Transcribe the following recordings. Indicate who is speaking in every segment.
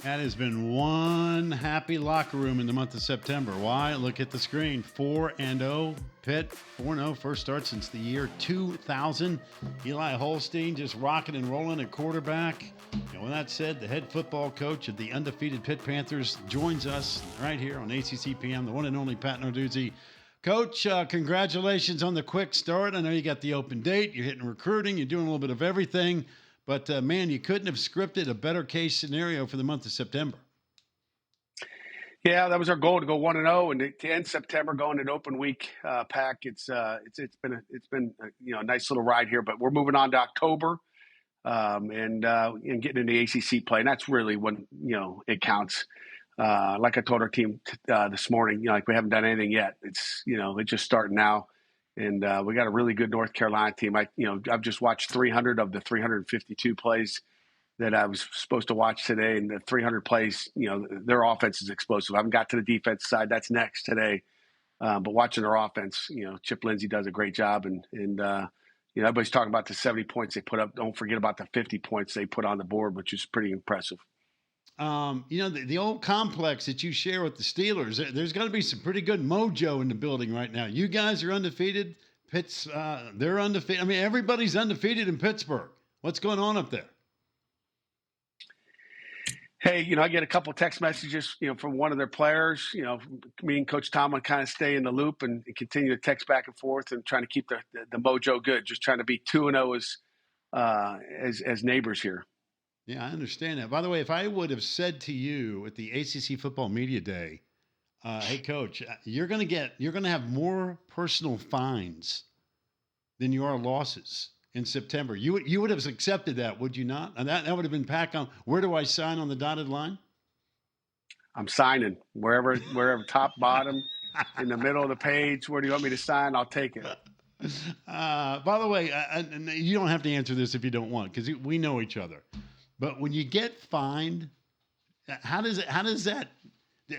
Speaker 1: That has been one happy locker room in the month of September. Why? Look at the screen. 4-0. Pitt, 4-0. First start since the year 2000. Eli Holstein just rocking and rolling at quarterback. And with that said, the head football coach of the undefeated Pitt Panthers joins us right here on ACC PM, the one and only Pat Narduzzi. Coach, congratulations on the quick start. I know you got the open date. You're hitting recruiting. You're doing a little bit of everything. But, man, you couldn't have scripted a better case scenario for the month of September.
Speaker 2: Yeah, that was our goal, to go 1-0 and to end September going an open week. Pack. It's been a nice little ride here, but we're moving on to October and getting into ACC play, and that's really when it counts. Like I told our team this morning, like we haven't done anything yet. It's it's just starting now. And we got a really good North Carolina team. I've just watched 300 of the 352 plays that I was supposed to watch today, and the 300 plays. Their offense is explosive. I haven't got to the defense side. That's next today. But watching their offense, Chip Lindsey does a great job, and everybody's talking about the 70 points they put up. Don't forget about the 50 points they put on the board, which is pretty impressive.
Speaker 1: The old complex that you share with the Steelers, there's got to be some pretty good mojo in the building right now. You guys are undefeated. Pitt's, they're undefeated. I mean, everybody's undefeated in Pittsburgh. What's going on up there?
Speaker 2: Hey, I get a couple text messages, from one of their players. Me and Coach Tomlin kind of stay in the loop and continue to text back and forth and trying to keep the mojo good. Just trying to be 2-0 as neighbors here.
Speaker 1: Yeah, I understand that. By the way, if I would have said to you at the ACC Football Media Day, "Hey, Coach, you're going to have more personal fines than you are losses in September," you would have accepted that, would you not? And that would have been packed on. Where do I sign on the dotted line?
Speaker 2: I'm signing wherever, top, bottom, in the middle of the page. Where do you want me to sign? I'll take it.
Speaker 1: By the way, you don't have to answer this if you don't want, because we know each other. But when you get fined, how does that?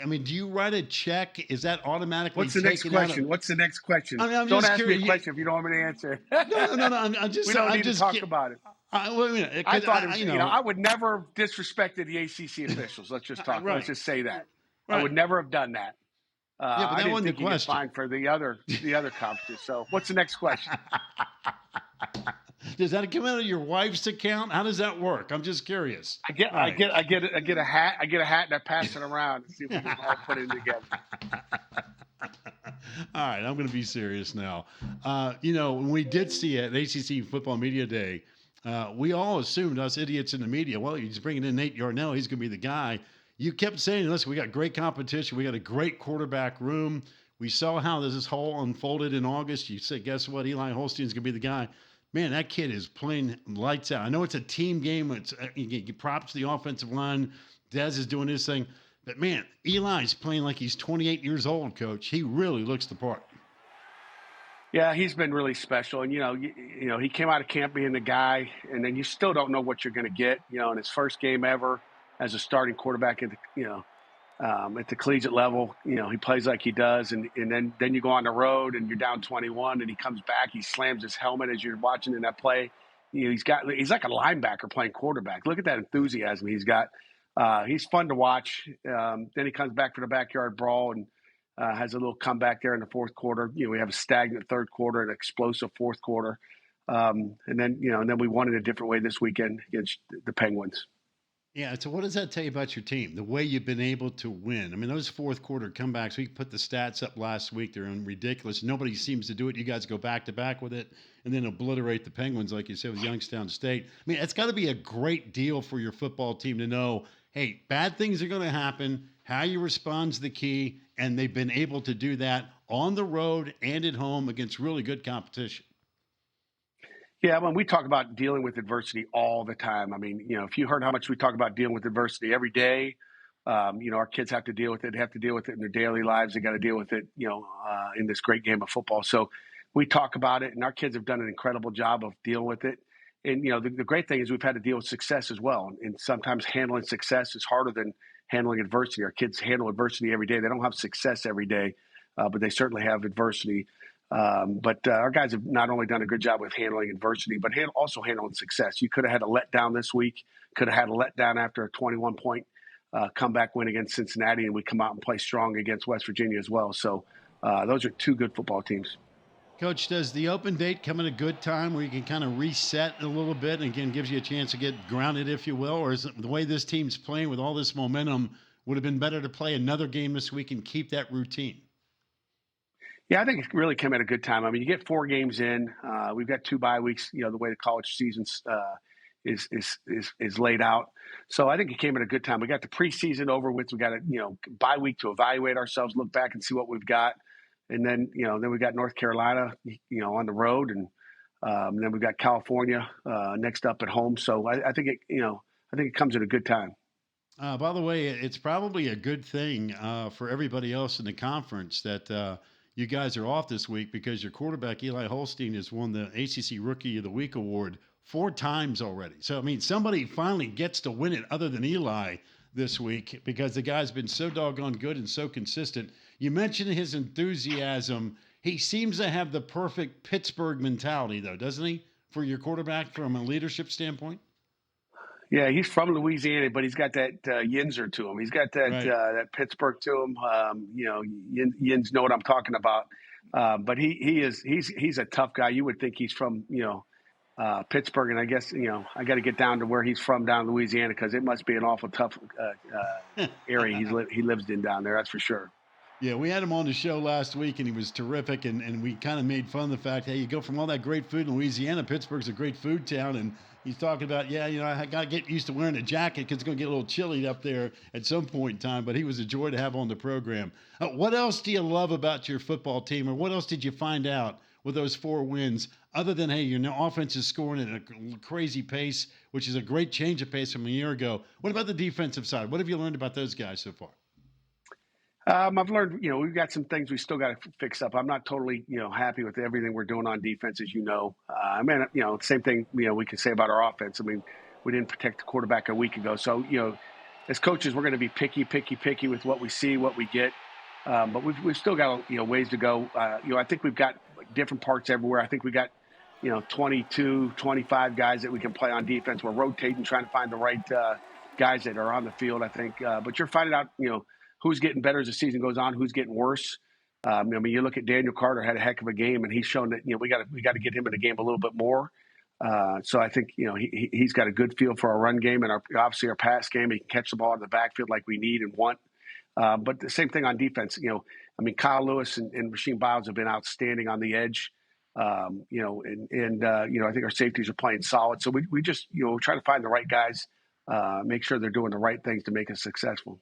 Speaker 1: I mean, do you write a check? Is that automatically?
Speaker 2: What's the next question? What's the next question? Don't ask me a question if you don't want me to answer.
Speaker 1: No. I'm just.
Speaker 2: We don't need to talk about it.
Speaker 1: Wait a minute.
Speaker 2: I thought it was, I would never have disrespected the ACC officials. Let's just talk.
Speaker 1: Right.
Speaker 2: Let's just say that.
Speaker 1: Right.
Speaker 2: I would never have done that.
Speaker 1: Yeah, but that wasn't the question.
Speaker 2: I didn't think you get fined for the other conferences. So, what's the next question?
Speaker 1: Does that come out of your wife's account? How does that work? I'm just curious.
Speaker 2: I get a hat and I pass it around and see if we can all put it together.
Speaker 1: All right, I'm going to be serious now. When we did see it at ACC Football Media Day, we all assumed, us idiots in the media, well, he's bringing in Nate Yarnell, he's going to be the guy. You kept saying, listen, we got great competition, we got a great quarterback room. We saw how this whole unfolded in August. You said, guess what? Eli Holstein's going to be the guy. Man, that kid is playing lights out. I know it's a team game. You props the offensive line. Dez is doing his thing. But, man, Eli's playing like he's 28 years old, Coach. He really looks the part.
Speaker 2: Yeah, he's been really special. And, he came out of camp being the guy, and then you still don't know what you're going to get, in his first game ever as a starting quarterback at the collegiate level. He plays like he does, and then you go on the road and you're down 21, and he comes back, he slams his helmet as you're watching in that play. He's like a linebacker playing quarterback. Look at that enthusiasm he's got. He's fun to watch. Then he comes back for the backyard brawl and has a little comeback there in the fourth quarter. We have a stagnant third quarter, an explosive fourth quarter, and then we won in a different way this weekend against the Penguins.
Speaker 1: Yeah, so what does that tell you about your team, the way you've been able to win? I mean, those fourth quarter comebacks, we put the stats up last week. They're ridiculous. Nobody seems to do it. You guys go back-to-back with it and then obliterate the Penguins, like you said, with Youngstown State. I mean, it's got to be a great deal for your football team to know, hey, bad things are going to happen. How you respond is the key, and they've been able to do that on the road and at home against really good competition.
Speaker 2: Yeah, when we talk about dealing with adversity all the time, I mean, if you heard how much we talk about dealing with adversity every day, our kids have to deal with it. They have to deal with it in their daily lives. They got to deal with it, in this great game of football. So we talk about it, and our kids have done an incredible job of dealing with it. And, the great thing is we've had to deal with success as well. And sometimes handling success is harder than handling adversity. Our kids handle adversity every day. They don't have success every day, but they certainly have adversity. But our guys have not only done a good job with handling adversity, but also handling success. You could have had a letdown this week, could have had a letdown after a 21-point comeback win against Cincinnati, and we come out and play strong against West Virginia as well. So those are two good football teams.
Speaker 1: Coach, does the open date come at a good time where you can kind of reset a little bit and again gives you a chance to get grounded, if you will? Or is it the way this team's playing with all this momentum, would have been better to play another game this week and keep that routine?
Speaker 2: Yeah, I think it really came at a good time. I mean, you get 4 games in. We've got 2 bye weeks. You know, the way the college season is laid out. So I think it came at a good time. We got the preseason over with. We got a bye week to evaluate ourselves, look back and see what we've got, and then then we got North Carolina on the road, and then we've got California next up at home. So I think it comes at a good time.
Speaker 1: By the way, it's probably a good thing for everybody else in the conference that you guys are off this week because your quarterback, Eli Holstein, has won the ACC Rookie of the Week award 4 times already. So, I mean, somebody finally gets to win it other than Eli this week because the guy's been so doggone good and so consistent. You mentioned his enthusiasm. He seems to have the perfect Pittsburgh mentality, though, doesn't he, for your quarterback from a leadership standpoint?
Speaker 2: Yeah, he's from Louisiana, but he's got that Yinzer to him. He's got that
Speaker 1: Right.
Speaker 2: that Pittsburgh to him. Yins know what I'm talking about. But he's a tough guy. You would think he's from Pittsburgh, and I guess I got to get down to where he's from down in Louisiana because it must be an awful tough area he lives in down there. That's for sure.
Speaker 1: Yeah, we had him on the show last week, and he was terrific. And we kind of made fun of the fact, hey, you go from all that great food in Louisiana, Pittsburgh's a great food town, and he's talking about, I got to get used to wearing a jacket because it's going to get a little chilly up there at some point in time. But he was a joy to have on the program. What else do you love about your football team, or what else did you find out with those 4 wins, other than, hey, your offense is scoring at a crazy pace, which is a great change of pace from a year ago. What about the defensive side? What have you learned about those guys so far?
Speaker 2: I've learned, we've got some things we still got to fix up. I'm not totally, happy with everything we're doing on defense, as you know. Same thing, we can say about our offense. I mean, we didn't protect the quarterback a week ago. So, as coaches, we're going to be picky with what we see, what we get. But we've still got, ways to go. I think we've got different parts everywhere. I think we got, 22, 25 guys that we can play on defense. We're rotating, trying to find the right guys that are on the field, I think. But you're finding out, who's getting better as the season goes on, who's getting worse. You look at Daniel Carter had a heck of a game, and he's shown that we got to get him in the game a little bit more. So I think he's got a good feel for our run game and obviously our pass game. He can catch the ball in the backfield like we need and want. But the same thing on defense. Kyle Lewis and Rasheem Biles have been outstanding on the edge. I think our safeties are playing solid. So we just try to find the right guys, make sure they're doing the right things to make us successful.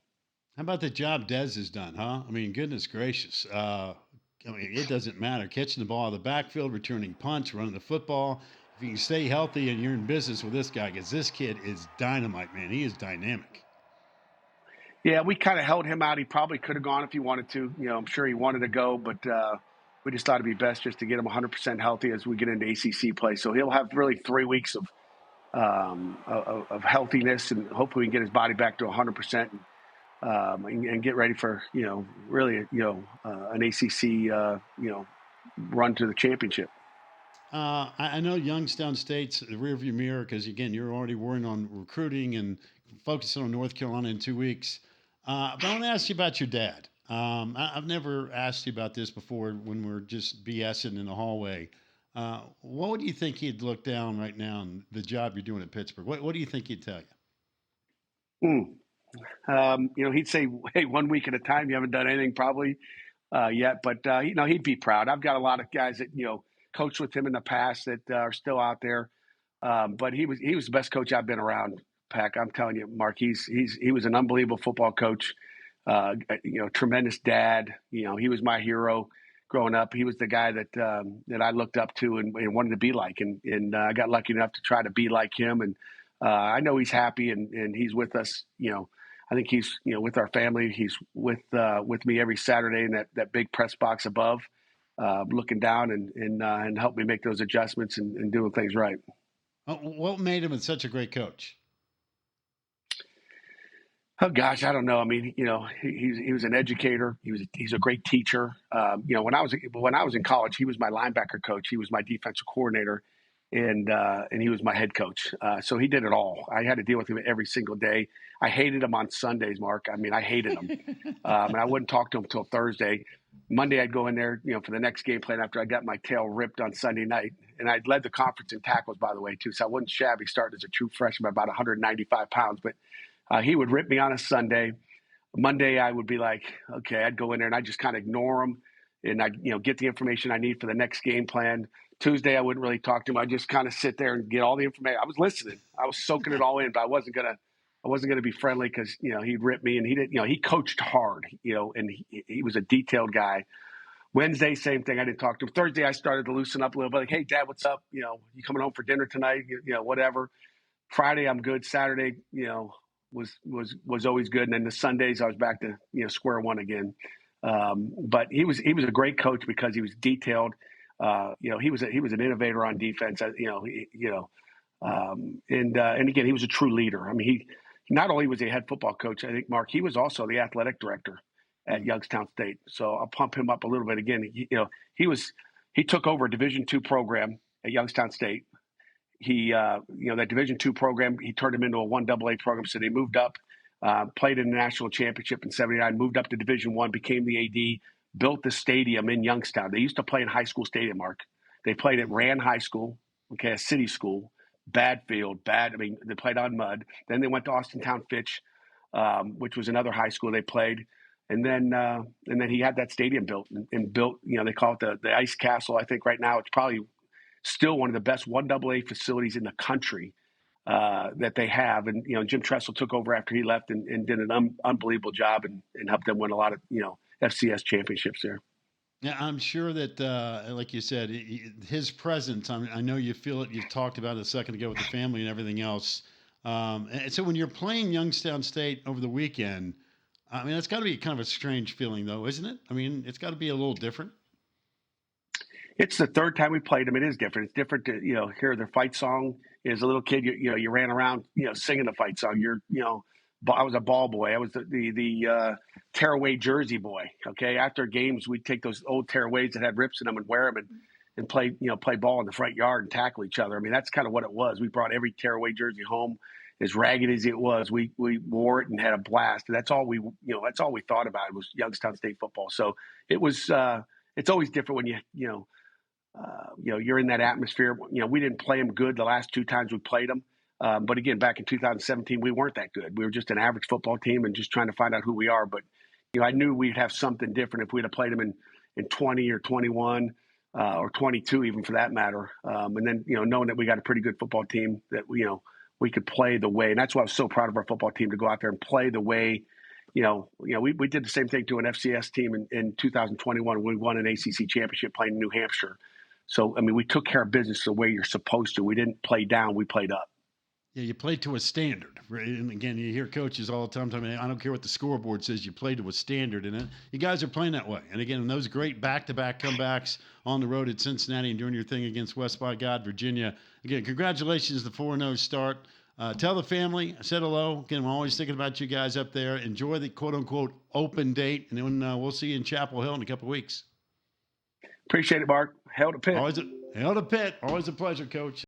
Speaker 1: How about the job Dez has done, huh? I mean, goodness gracious. It doesn't matter. Catching the ball out of the backfield, returning punts, running the football. If you can stay healthy and you're in business with this guy, because this kid is dynamite, man. He is dynamic.
Speaker 2: Yeah, we kind of held him out. He probably could have gone if he wanted to. I'm sure he wanted to go, but we just thought it'd be best just to get him 100% healthy as we get into ACC play. So he'll have really 3 weeks of healthiness, and hopefully we can get his body back to 100%. And get ready for an ACC run to the championship.
Speaker 1: I know Youngstown State's the rearview mirror because again you're already worrying on recruiting and focusing on North Carolina in 2 weeks. But I want to ask you about your dad. I've never asked you about this before when we're just BSing in the hallway. What would you think he'd look down right now on the job you're doing at Pittsburgh? What do you think he'd tell you?
Speaker 2: He'd say, "Hey, 1 week at a time. You haven't done anything probably yet, but he'd be proud." I've got a lot of guys that coached with him in the past that are still out there, but he was the best coach I've been around. Pack, I'm telling you, Mark, he was an unbelievable football coach. Tremendous dad. He was my hero growing up. He was the guy that I looked up to and wanted to be like, and I got lucky enough to try to be like him. And I know he's happy and he's with us. I think he's, with our family. He's with me every Saturday in that big press box above, looking down and help me make those adjustments and doing things right.
Speaker 1: What made him such a great coach?
Speaker 2: Oh gosh, I don't know. I mean, he was an educator. He's a great teacher. When I was in college, he was my linebacker coach. He was my defensive coordinator. and he was my head coach. So he did it all. I had to deal with him every single day. I hated him on Sundays, Mark. I mean, I hated him, and I wouldn't talk to him until Thursday. Monday, I'd go in there, for the next game plan after I got my tail ripped on Sunday night. And I'd led the conference in tackles, by the way, too. So I wasn't shabby starting as a true freshman, about 195 pounds. But he would rip me on a Sunday. Monday, I would be like, okay, I'd go in there and I'd just kind of ignore him. And I'd, get the information I need for the next game plan. Tuesday, I wouldn't really talk to him. I'd just kind of sit there and get all the information. I was listening. I was soaking it all in, but I wasn't gonna be friendly because he'd rip me, and he did. He coached hard, and he was a detailed guy. Wednesday, same thing. I didn't talk to him. Thursday, I started to loosen up a little bit. Like, hey, Dad, what's up? You coming home for dinner tonight? Whatever. Friday, I'm good. Saturday, was always good, and then the Sundays, I was back to square one again. But he was a great coach because he was detailed. He was an innovator on defense. And again, he was a true leader. I mean, he not only was he a head football coach, I think, Mark, he was also the athletic director at Youngstown State. So I'll pump him up a little bit again. He took over a Division II program at Youngstown State. He that Division II program, he turned him into a 1AA program. So they moved up, played in the national championship in '79, moved up to Division I, became the AD, built the stadium in Youngstown. They used to play in high school stadium, Mark. They played at Rand High School, a city school, bad field, they played on mud. Then they went to Austintown Fitch, which was another high school they played. And then he had that stadium built and built, they call it the Ice Castle. I think right now it's probably still one of the best 1AA facilities in the country that they have. And, Jim Tressel took over after he left and did an unbelievable job and helped them win a lot of, FCS championships there.
Speaker 1: Yeah, I'm sure that, like you said, his presence, I know you feel it. You've talked about it a second ago with the family and everything else. And so when you're playing Youngstown State over the weekend, I mean, it's got to be kind of a strange feeling, though, isn't it? I mean, it's got to be a little different.
Speaker 2: It's the third time we played them. It is different. It's different to, hear their fight song. As a little kid, you ran around, singing the fight song. I was a ball boy. I was the tearaway jersey boy. Okay. After games, we'd take those old tearaways that had rips in them and wear them and play ball in the front yard and tackle each other. I mean, that's kind of what it was. We brought every tearaway jersey home. As ragged as it was, we wore it and had a blast. And that's all we thought about. It was Youngstown State football. So it was, it's always different when you're in that atmosphere. We didn't play them good the last two times we played them. But again, back in 2017, we weren't that good. We were just an average football team and just trying to find out who we are. But, I knew we'd have something different if we'd have played them in 20 or 21 or 22, even for that matter. And then, knowing that we got a pretty good football team that, we could play the way. And that's why I was so proud of our football team to go out there and play the way. We did the same thing to an FCS team in 2021. We won an ACC championship playing in New Hampshire. So, I mean, we took care of business the way you're supposed to. We didn't play down. We played up.
Speaker 1: Yeah, you played to a standard. Right? And again, you hear coaches all the time I don't care what the scoreboard says, you play to a standard. And you guys are playing that way. And again, those great back-to-back comebacks on the road at Cincinnati and doing your thing against West by God, Virginia. Again, congratulations, the 4-0 start. Tell the family, I said hello. Again, I'm always thinking about you guys up there. Enjoy the quote-unquote open date. And then we'll see you in Chapel Hill in a couple of weeks.
Speaker 2: Appreciate it, Mark. Hail to Pitt.
Speaker 1: Hail to Pitt. Always a pleasure, Coach.